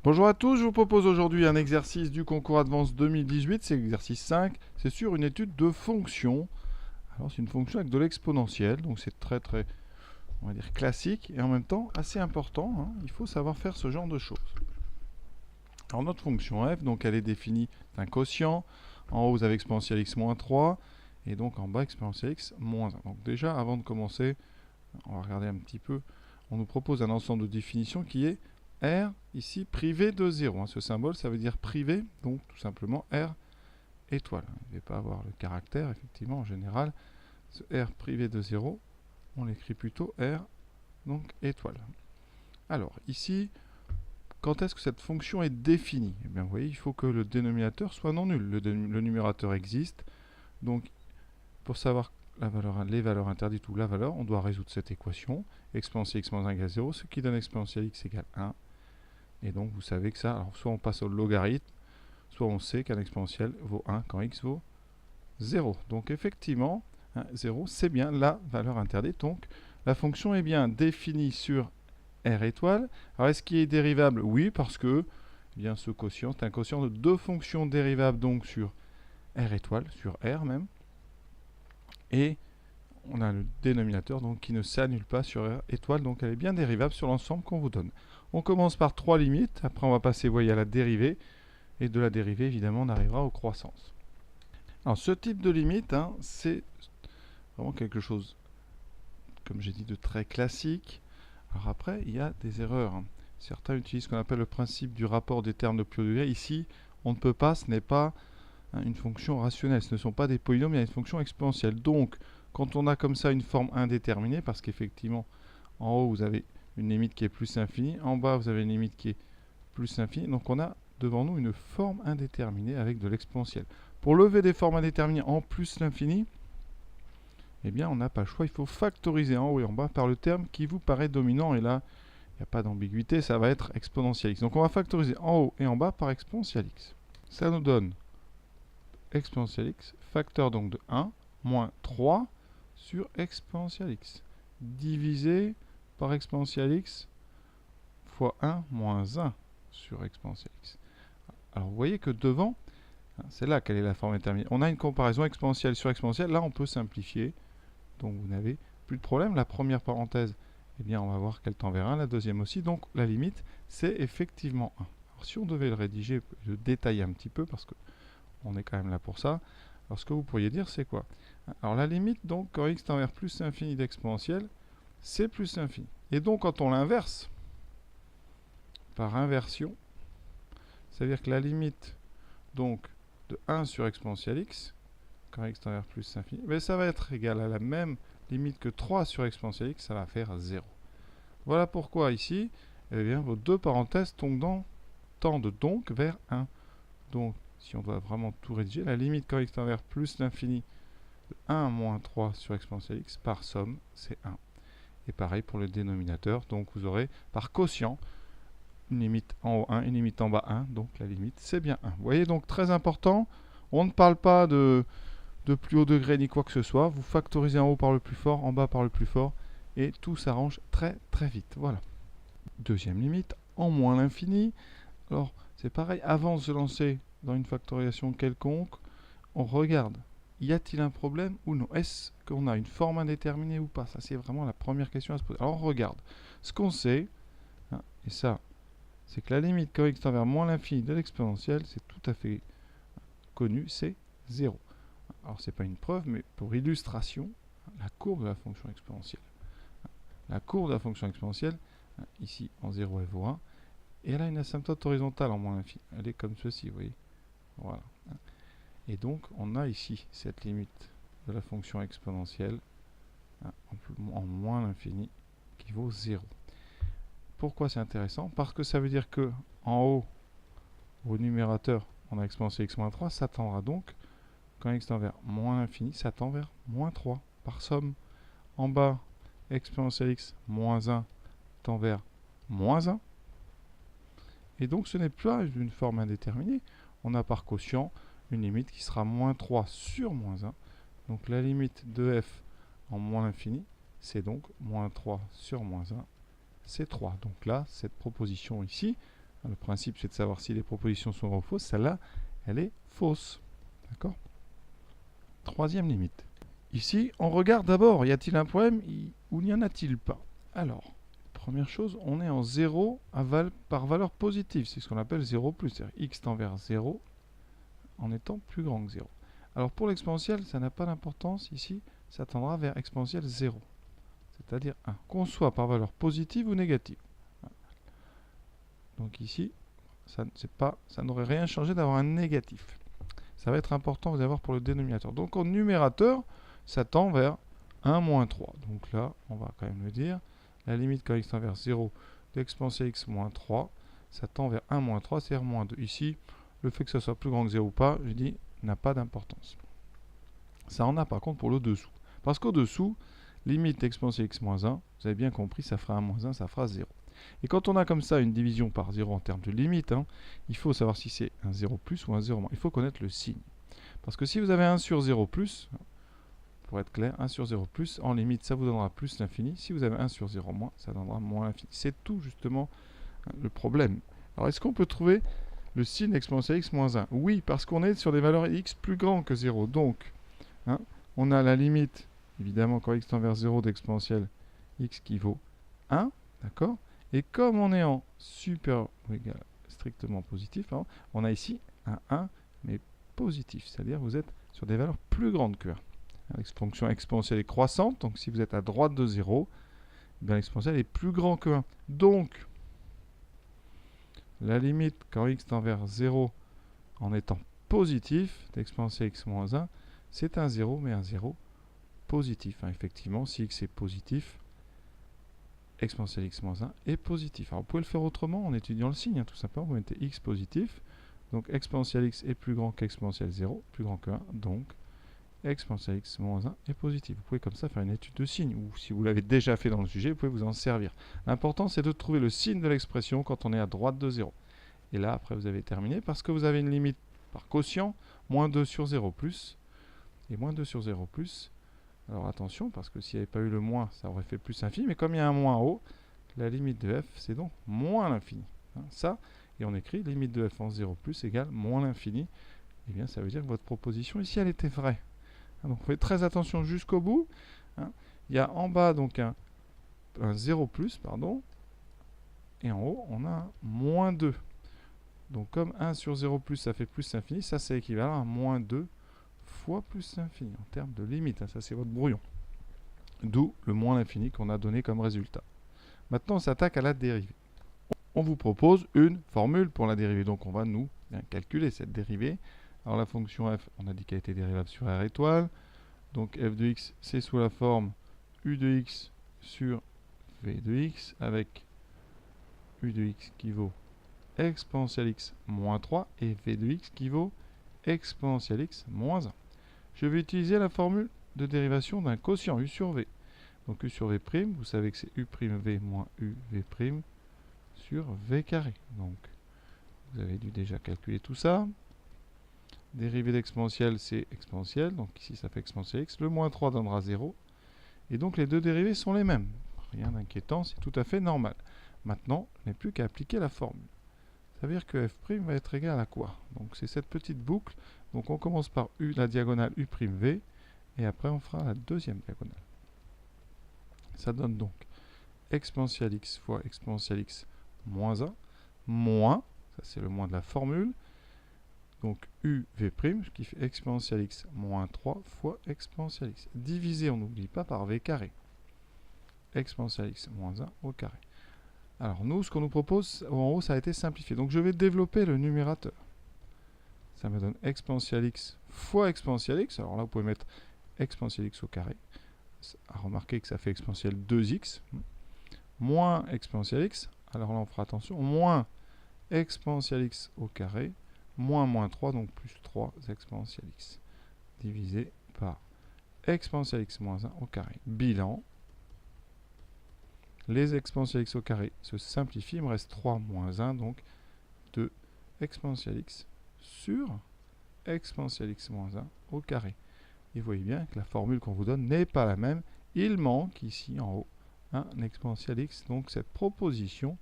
Bonjour à tous, je vous propose aujourd'hui un exercice du concours Advance 2018, c'est l'exercice 5, c'est sur une étude de fonction. Alors c'est une fonction avec de l'exponentielle, donc c'est très on va dire classique et en même temps assez important, hein. Il faut savoir faire ce genre de choses. Alors notre fonction f, donc elle est définie d'un quotient, en haut vous avez exponentielle x moins 3 et donc en bas exponentielle x moins 1. Donc déjà avant de commencer, on va regarder un petit peu, on nous propose un ensemble de définitions qui est R, ici, privé de 0. Ce symbole, ça veut dire privé, donc tout simplement R étoile. Il ne va pas avoir le caractère, effectivement, en général. Ce R privé de 0, on l'écrit plutôt R, donc étoile. Alors, ici, quand est-ce que cette fonction est définie? Eh bien, vous voyez, il faut que le dénominateur soit non nul. Le numérateur existe, donc pour savoir les valeurs interdites ou la valeur, on doit résoudre cette équation. Exponentielle x moins 1 égale 0, ce qui donne exponentielle x égale 1. Et donc vous savez que ça, alors soit on passe au logarithme, soit on sait qu'un exponentiel vaut 1 quand x vaut 0. Donc effectivement, 0 c'est bien la valeur interdite. Donc la fonction est bien définie sur R étoile. Alors est-ce qu'il est dérivable? Oui, parce que eh bien, ce quotient est un quotient de deux fonctions dérivables donc sur R étoile, sur R même. Et on a le dénominateur donc qui ne s'annule pas sur R étoile, donc elle est bien dérivable sur l'ensemble qu'on vous donne. On commence par trois limites, après on va passer, voyez, à la dérivée, et de la dérivée, évidemment, on arrivera aux croissances. Alors ce type de limite, c'est vraiment quelque chose, comme j'ai dit, de très classique. Alors après, il y a des erreurs. Certains utilisent ce qu'on appelle le principe du rapport des termes de plus haut degré. Ici, on ne peut pas, ce n'est pas une fonction rationnelle, ce ne sont pas des polynômes, il y a une fonction exponentielle. Donc, quand on a comme ça une forme indéterminée, parce qu'effectivement, en haut, vous avez une limite qui est plus infinie, en bas, vous avez une limite qui est plus infinie, donc on a devant nous une forme indéterminée avec de l'exponentielle. Pour lever des formes indéterminées en plus l'infini, eh bien, on n'a pas le choix, il faut factoriser en haut et en bas par le terme qui vous paraît dominant, et là, il n'y a pas d'ambiguïté, ça va être exponentielle x. Donc on va factoriser en haut et en bas par exponentielle x. Ça nous donne exponentielle x, facteur donc de 1, moins 3 sur exponentielle x, divisé par exponentielle x fois 1 moins 1 sur exponentielle x. Alors vous voyez que devant, c'est là quelle est la forme déterminée. On a une comparaison exponentielle sur exponentielle, là on peut simplifier, donc vous n'avez plus de problème. La première parenthèse, eh bien on va voir qu'elle tend vers 1, la deuxième aussi, donc la limite c'est effectivement 1. Alors si on devait le rédiger, le détailler un petit peu, parce que on est quand même là pour ça. Alors ce que vous pourriez dire, c'est quoi? Alors la limite, donc, quand x tend vers plus l'infini d'exponentielle, c'est plus l'infini. Et donc, quand on l'inverse, par inversion, ça veut dire que la limite, donc, de 1 sur exponentielle x, quand x tend vers plus l'infini, mais ça va être égal à la même limite que 3 sur exponentielle x, ça va faire 0. Voilà pourquoi ici, eh bien, vos deux parenthèses tendent donc vers 1. Donc, si on doit vraiment tout rédiger, la limite quand x tend vers plus l'infini de 1 moins 3 sur exponentielle x par somme, c'est 1. Et pareil pour le dénominateur, donc vous aurez par quotient une limite en haut 1, une limite en bas 1, donc la limite c'est bien 1. Vous voyez, donc très important, on ne parle pas de plus haut degré ni quoi que ce soit, vous factorisez en haut par le plus fort, en bas par le plus fort, et tout s'arrange très vite. Voilà. Deuxième limite, en moins l'infini. Alors, c'est pareil, avant de se lancer dans une factorisation quelconque, on regarde, y a-t-il un problème ou non? Est-ce qu'on a une forme indéterminée ou pas? Ça, c'est vraiment la première question à se poser. Alors, on regarde. Ce qu'on sait, et ça, c'est que la limite quand x tend vers moins l'infini de l'exponentielle, c'est tout à fait connu, c'est 0. Alors, c'est pas une preuve, mais pour illustration, la courbe de la fonction exponentielle. La courbe de la fonction exponentielle, ici, en 0, elle vaut 1. Et elle a une asymptote horizontale en moins l'infini. Elle est comme ceci, vous voyez. Voilà. Et donc, on a ici cette limite de la fonction exponentielle en moins l'infini qui vaut 0. Pourquoi c'est intéressant? Parce que ça veut dire que en haut, au numérateur, on a exponentielle x moins 3, ça tendra donc, quand x tend vers moins l'infini, ça tend vers moins 3 par somme. En bas, exponentielle x moins 1 tend vers moins 1. Et donc ce n'est pas une forme indéterminée. On a par quotient une limite qui sera moins 3 sur moins 1. Donc la limite de f en moins l'infini, c'est donc moins 3 sur moins 1, c'est 3. Donc là, cette proposition ici, Le principe, c'est de savoir si les propositions sont vraies ou fausses. Celle-là, elle est fausse. D'accord? Troisième limite. Ici, on regarde d'abord, y a-t-il un problème ou n'y en a-t-il pas? Alors, première chose, on est en 0 par valeur positive. C'est ce qu'on appelle 0 plus. C'est-à-dire x tend vers 0 en étant plus grand que 0. Alors pour l'exponentielle, ça n'a pas d'importance. Ici, ça tendra vers exponentielle 0. C'est-à-dire 1. Qu'on soit par valeur positive ou négative. Donc ici, ça n'aurait rien changé d'avoir un négatif. Ça va être important, vous allez voir, pour le dénominateur. Donc au numérateur, ça tend vers 1 moins 3. Donc là, on va quand même le dire. La limite quand x tend vers 0 d'exponentielle x moins 3, ça tend vers 1 moins 3, c'est-à-dire moins 2. Ici, le fait que ça soit plus grand que 0 ou pas, je dis, n'a pas d'importance. Ça en a par contre pour le dessous. Parce qu'au dessous, limite exponentielle x moins 1, vous avez bien compris, ça fera 1 moins 1, ça fera 0. Et quand on a comme ça une division par 0 en termes de limite, il faut savoir si c'est un 0 plus ou un 0 moins. Il faut connaître le signe. Parce que si vous avez 1 sur 0 plus, pour être clair, 1 sur 0 plus, en limite, ça vous donnera plus l'infini. Si vous avez 1 sur 0 moins, ça donnera moins l'infini. C'est tout justement le problème. Alors est-ce qu'on peut trouver le signe exponentielle x moins 1? Oui, parce qu'on est sur des valeurs x plus grandes que 0. Donc, on a la limite, évidemment, quand x tend vers 0 d'exponentielle x qui vaut 1, d'accord? Et comme on est en supérieur ou égal strictement positif, on a ici un 1, mais positif. C'est-à-dire que vous êtes sur des valeurs plus grandes que 1. L'exponction exponentielle est croissante, donc si vous êtes à droite de 0, l'exponentielle est plus grand que 1. Donc, la limite quand x tend vers 0 en étant positif d'exponentielle x moins 1, c'est un 0, mais un 0 positif. Effectivement, si x est positif, exponentielle x moins 1 est positif. Alors vous pouvez le faire autrement en étudiant le signe, tout simplement. Vous mettez x positif, donc exponentielle x est plus grand qu'exponentielle 0, plus grand que 1, donc exponentielle x moins 1 est positif. Vous pouvez comme ça faire une étude de signe, ou si vous l'avez déjà fait dans le sujet, vous pouvez vous en servir. L'important, c'est de trouver le signe de l'expression quand on est à droite de 0. Et là, après, vous avez terminé, parce que vous avez une limite par quotient, moins 2 sur 0 plus, et moins 2 sur 0 plus. Alors attention, parce que s'il n'y avait pas eu le moins, ça aurait fait plus infini, mais comme il y a un moins en haut, la limite de f, c'est donc moins l'infini. Ça, et on écrit limite de f en 0 plus égale moins l'infini. Eh bien, ça veut dire que votre proposition ici, elle était vraie. Donc, faites très attention jusqu'au bout. Il y a en bas donc un 0 plus, pardon, et en haut, on a un moins 2. Donc, comme 1 sur 0 plus, ça fait plus l'infini, ça, c'est équivalent à moins 2 fois plus l'infini, en termes de limite. Ça, c'est votre brouillon. D'où le moins l'infini qu'on a donné comme résultat. Maintenant, on s'attaque à la dérivée. On vous propose une formule pour la dérivée. Donc, on va nous calculer cette dérivée. Alors, la fonction f, on a dit qu'elle était dérivable sur r étoile. Donc, f de x, c'est sous la forme u de x sur v de x, avec u de x qui vaut exponentielle x moins 3 et v de x qui vaut exponentielle x moins 1. Je vais utiliser la formule de dérivation d'un quotient u sur v. Donc u sur v', vous savez que c'est u'v moins uv' sur v carré. Donc vous avez dû déjà calculer tout ça. Dérivée d'exponentielle, c'est exponentielle. Donc ici, ça fait exponentielle x. Le moins 3 donnera 0. Et donc les deux dérivées sont les mêmes. Rien d'inquiétant, c'est tout à fait normal. Maintenant, il n'y a plus qu'à appliquer la formule. Ça veut dire que f' va être égal à quoi? Donc c'est cette petite boucle. Donc on commence par u, la diagonale u'v, et après on fera la deuxième diagonale. Ça donne donc exponentielle x fois exponentielle x moins 1, moins, ça c'est le moins de la formule, donc uv', qui fait exponentielle x moins 3 fois exponentielle x. Divisé, on n'oublie pas, par v carré. Exponentielle x moins 1 au carré. Alors nous, ce qu'on nous propose, en haut, ça a été simplifié. Donc je vais développer le numérateur. Ça me donne exponentielle x fois exponentielle x. Alors là, vous pouvez mettre exponentielle x au carré. Remarquez que ça fait exponentielle 2x. Moins exponentielle x. Alors là, on fera attention. Moins exponentielle x au carré. Moins 3, donc plus 3 exponentielle x. Divisé par exponentielle x moins 1 au carré. Bilan. Les exponentielles x au carré se simplifient. Il me reste 3 moins 1, donc 2 exponentielle x sur exponentielle x moins 1 au carré. Et vous voyez bien que la formule qu'on vous donne n'est pas la même. Il manque ici en haut un exponentielle x. Donc cette proposition,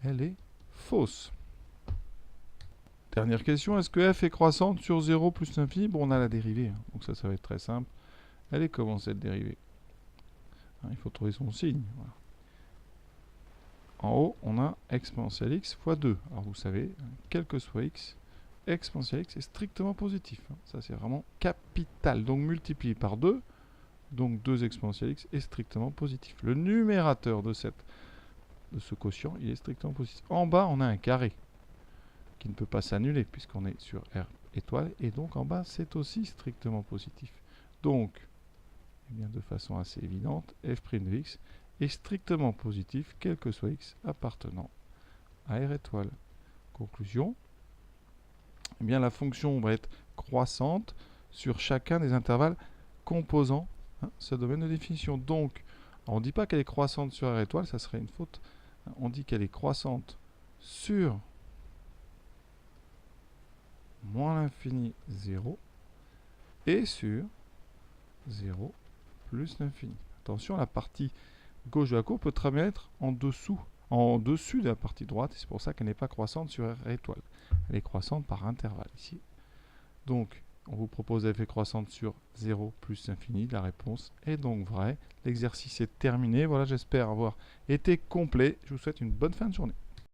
elle est fausse. Dernière question, est-ce que f est croissante sur 0 plus l'infini? Bon, on a la dérivée, hein, donc ça va être très simple. Elle est comment cette dérivée? Hein, il faut trouver son signe. Voilà. En haut, on a exponentielle x fois 2. Alors vous savez, quel que soit x, exponentielle x est strictement positif. Hein. Ça, c'est vraiment capital. Donc multiplié par 2, donc 2 exponentielle x est strictement positif. Le numérateur de ce quotient, il est strictement positif. En bas, on a un carré qui ne peut pas s'annuler puisqu'on est sur R étoile. Et donc en bas, c'est aussi strictement positif. Donc, eh bien, de façon assez évidente, f' de x est strictement positif, quel que soit x appartenant à R étoile. Conclusion, eh bien, la fonction va être croissante sur chacun des intervalles composant ce domaine de définition. Donc, on ne dit pas qu'elle est croissante sur R étoile, ça serait une faute. On dit qu'elle est croissante sur moins l'infini 0 et sur 0 plus l'infini. Attention, la partie gauche de la courbe peut très bien être en dessus de la partie droite, et c'est pour ça qu'elle n'est pas croissante sur R étoile. Elle est croissante par intervalle ici. Donc, on vous propose f est croissante sur 0 plus l'infini. La réponse est donc vraie. L'exercice est terminé. Voilà, j'espère avoir été complet. Je vous souhaite une bonne fin de journée.